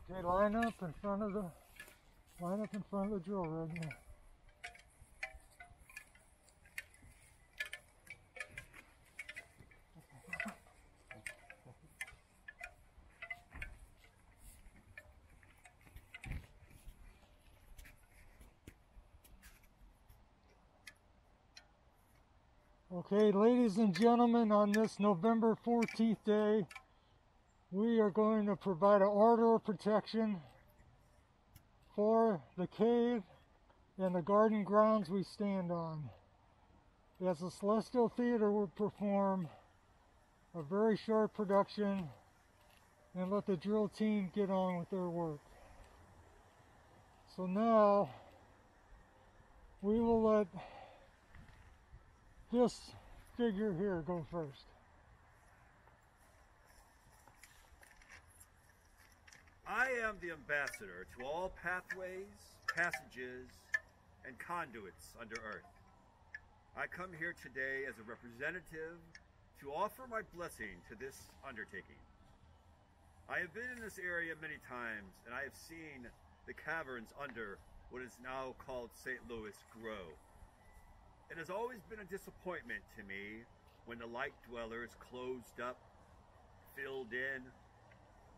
Okay, line up in front of the drill right now. Okay, ladies and gentlemen, on this November 14th day, we are going to provide an order of protection for the cave and the garden grounds we stand on. As the Celestial Theater will perform a very short production and let the drill team get on with their work. So now, we will let this figure here go first. I am the ambassador to all pathways, passages, and conduits under earth. I come here today as a representative to offer my blessing to this undertaking. I have been in this area many times, and I have seen the caverns under what is now called St. Louis grow. It has always been a disappointment to me when the light dwellers closed up, filled in,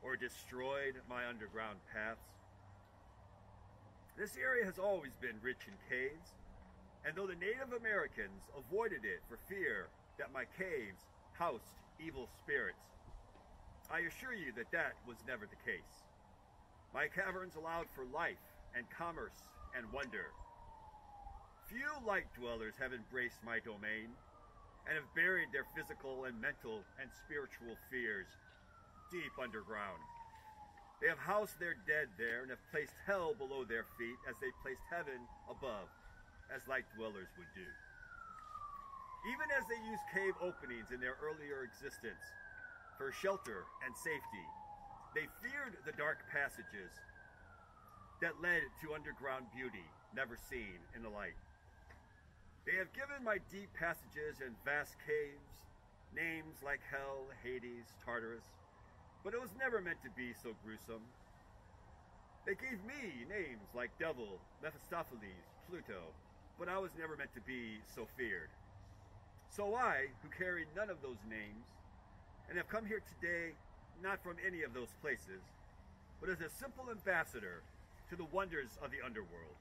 or destroyed my underground paths. This area has always been rich in caves, and though the Native Americans avoided it for fear that my caves housed evil spirits, I assure you that that was never the case. My caverns allowed for life and commerce and wonder. Few light dwellers have embraced my domain and have buried their physical and mental and spiritual fears deep underground. They have housed their dead there and have placed hell below their feet as they placed heaven above, as light dwellers would do. Even as they used cave openings in their earlier existence for shelter and safety, they feared the dark passages that led to underground beauty never seen in the light. They have given my deep passages and vast caves names like Hell, Hades, Tartarus, but it was never meant to be so gruesome. They gave me names like Devil, Mephistopheles, Pluto, but I was never meant to be so feared. So I, who carry none of those names, and have come here today not from any of those places, but as a simple ambassador to the wonders of the underworld.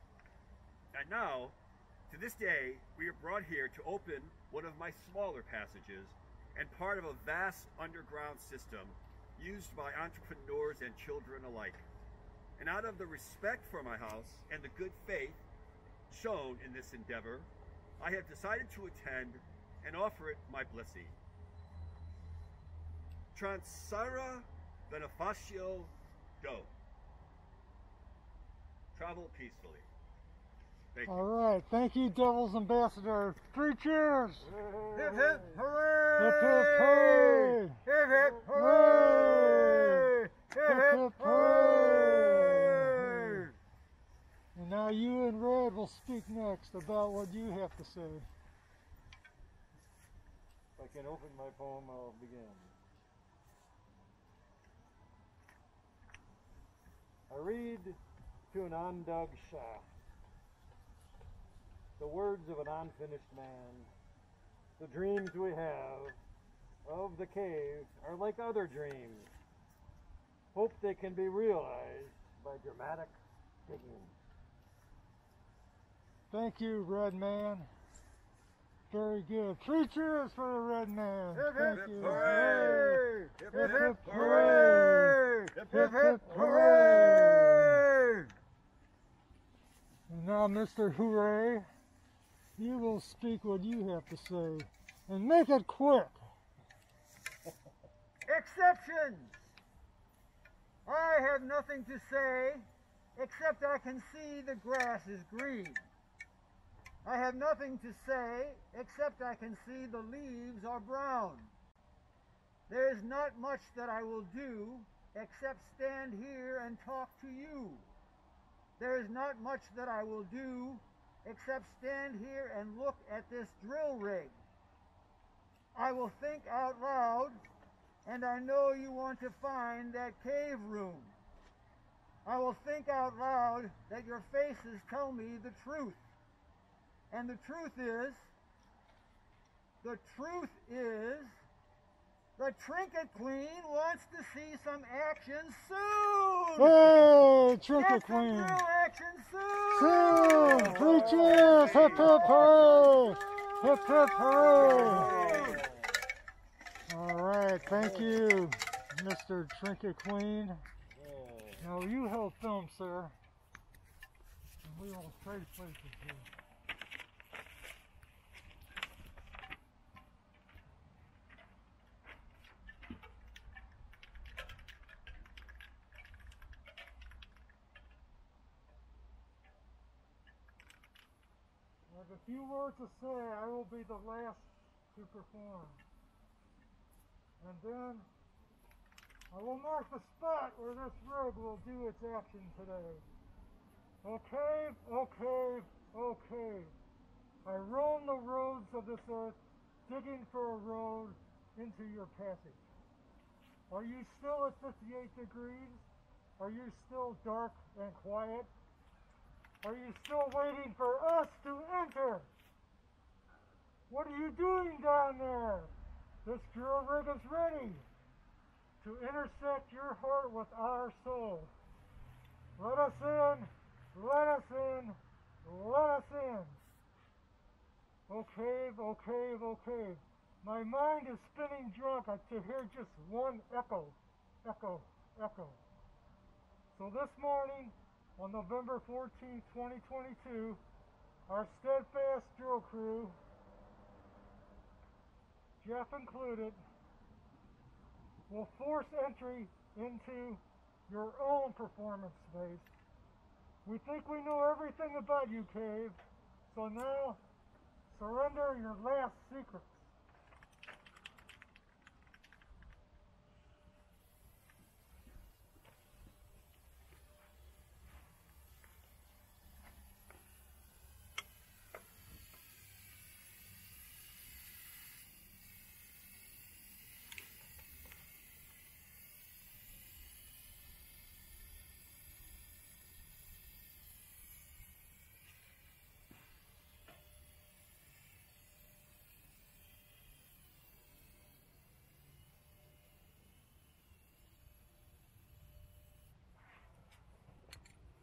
And now, to this day, we are brought here to open one of my smaller passages and part of a vast underground system used by entrepreneurs and children alike. And out of the respect for my house and the good faith shown in this endeavor, I have decided to attend and offer it my blessing. Transara benefatio do. Travel peacefully. Thank you. All right, thank you, Devil's Ambassador. 3 cheers! Hip hip hooray! Hip hip hooray! Hip hip hooray! Hip hip hooray! And now you and Red will speak next about what you have to say. If I can open my poem, I'll begin. I read to an undug shaft, the words of an unfinished man. The dreams we have of the cave are like other dreams. Hope they can be realized by dramatic digging. Thank you, Red Man. Very good. 3 cheers for the Red Man. Hip Thank hip you. hooray! Hip hip hooray! Hip hip hooray! And now, Mr. Hooray, you will speak what you have to say, and make it quick. Exceptions! I have nothing to say except I can see the grass is green. I have nothing to say except I can see the leaves are brown. There is not much that I will do except stand here and talk to you. There is not much that I will do except stand here and look at this drill rig. I will think out loud, and I know you want to find that cave room. I will think out loud that your faces tell me the truth. And the truth is, the Trinket Queen wants to see some action soon! Hey, Trinket Get some Queen! drill action soon! Soon! 3 cheers! Hip hip hooray! Hip hip hooray! Alright, thank you, Mr. Trinket Queen. Now you help film, sir. And we will trade places here. I have a few words to say. I will be the last to perform. And then I will mark the spot where this road will do its action today. Okay, okay, okay. I roam the roads of this earth, digging for a road into your passage. Are you still at 58 degrees? Are you still dark and quiet? Are you still waiting for us to enter? What are you doing down there? This drill rig is ready to intersect your heart with our soul. Let us in, let us in, let us in. Okay, okay, okay. My mind is spinning drunk to hear just one echo, echo, echo. So this morning, on November 14, 2022, our steadfast drill crew, Jeff included, will force entry into your own performance space. We think we know everything about you, Cave, so now surrender your last secrets.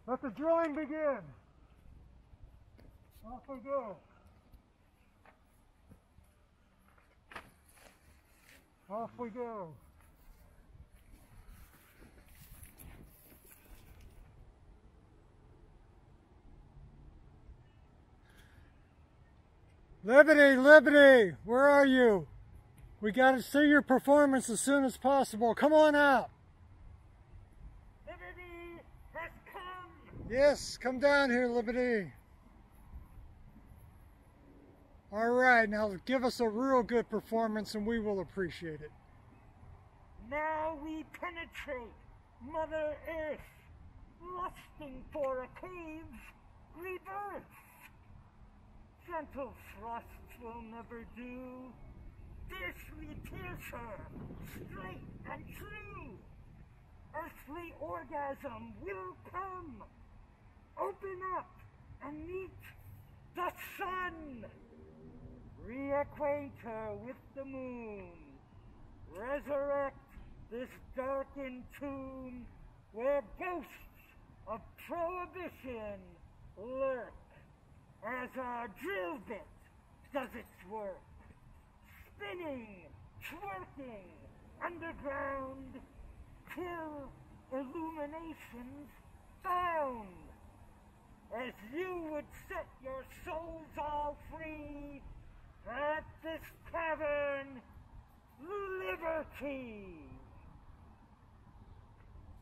Let the drilling begin. Off we go. Off we go. Liberty, Liberty, where are you? We got to see your performance as soon as possible. Come on out. Liberty has come. Yes, come down here, Liberty. All right, now give us a real good performance and we will appreciate it. Now we penetrate Mother Earth, lusting for a cave's rebirth. Gentle thrusts will never do. Fiercely pierce her, straight and true. Earthly orgasm will come. Open up and meet the sun. Reacquaint her with the moon. Resurrect this darkened tomb where ghosts of prohibition lurk as our drill bit does its work. Spinning, twerking, underground, till illuminations found. As you would set your souls all free at this cavern, Liberty.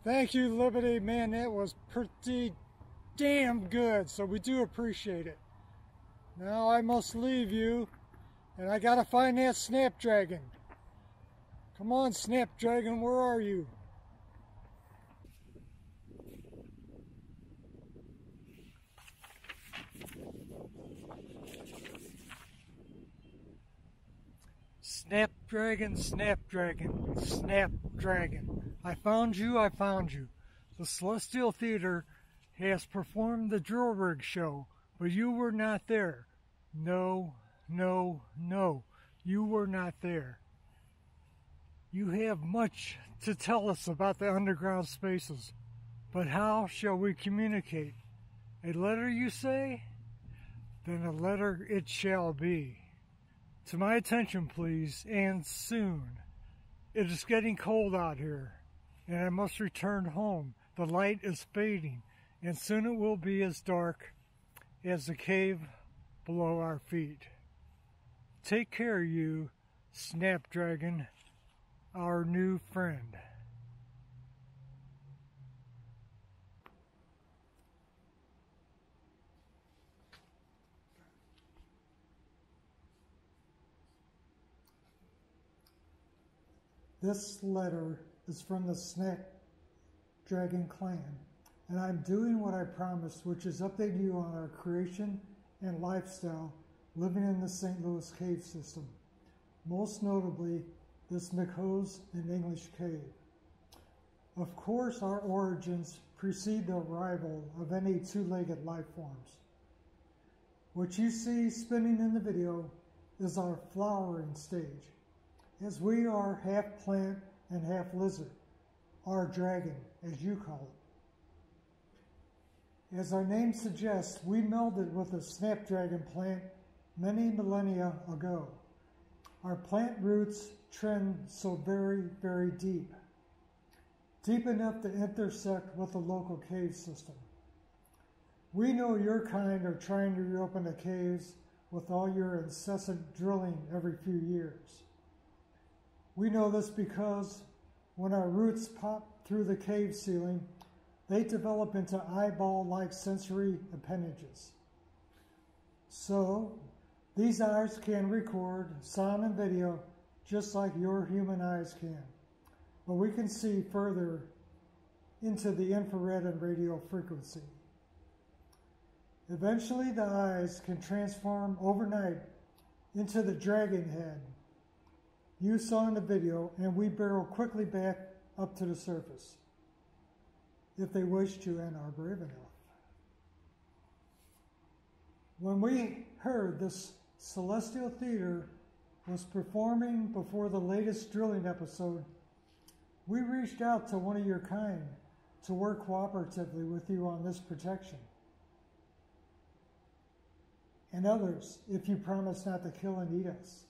Thank you, Liberty. Man, that was pretty damn good, so we do appreciate it. Now I must leave you, and I gotta find that Snapdragon. Come on, Snapdragon, where are you? Snapdragon, Snapdragon, Snapdragon. I found you, I found you. the Celestial Theater has performed the drill rig show, but you were not there. No, no, no, you were not there. You have much to tell us about the underground spaces, but how shall we communicate? A letter, you say? Then a letter it shall be. To my attention, please, and soon. It is getting cold out here, and I must return home. The light is fading, and soon it will be as dark as the cave below our feet. Take care, you Snapdragon, our new friend. This letter is from the Snapdragon clan, and I'm doing what I promised, which is update you on our creation and lifestyle living in the St. Louis cave system, most notably this McHose and English cave. Of course, our origins precede the arrival of any two-legged life forms. What you see spinning in the video is our flowering stage, as we are half plant and half lizard, our dragon, as you call it. As our name suggests, we melded with a snapdragon plant many millennia ago. Our plant roots trend so very, very deep, deep enough to intersect with the local cave system. We know your kind are trying to reopen the caves with all your incessant drilling every few years. We know this because when our roots pop through the cave ceiling, they develop into eyeball-like sensory appendages. So, these eyes can record sound and video just like your human eyes can, but we can see further into the infrared and radio frequency. Eventually, the eyes can transform overnight into the dragon head you saw in the video, and we barrel quickly back up to the surface, if they wish to and are brave enough. When we heard this Celestial Theater was performing before the latest drilling episode, we reached out to one of your kind to work cooperatively with you on this protection. And others, if you promise not to kill and eat us.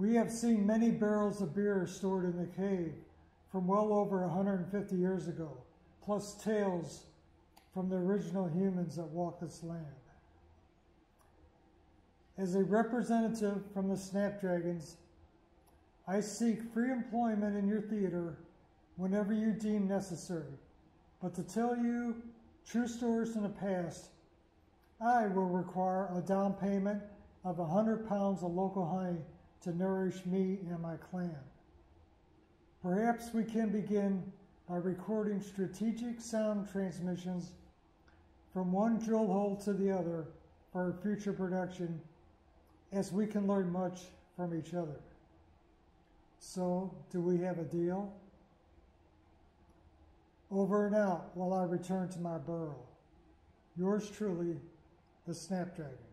We have seen many barrels of beer stored in the cave from well over 150 years ago, plus tales from the original humans that walked this land. As a representative from the Snapdragons, I seek free employment in your theater whenever you deem necessary. But to tell you true stories from the past, I will require a down payment of 100 pounds of local honey to nourish me and my clan. Perhaps we can begin by recording strategic sound transmissions from one drill hole to the other for future production, as we can learn much from each other. So, do we have a deal? Over and out while I return to my burrow. Yours truly, the Snapdragon.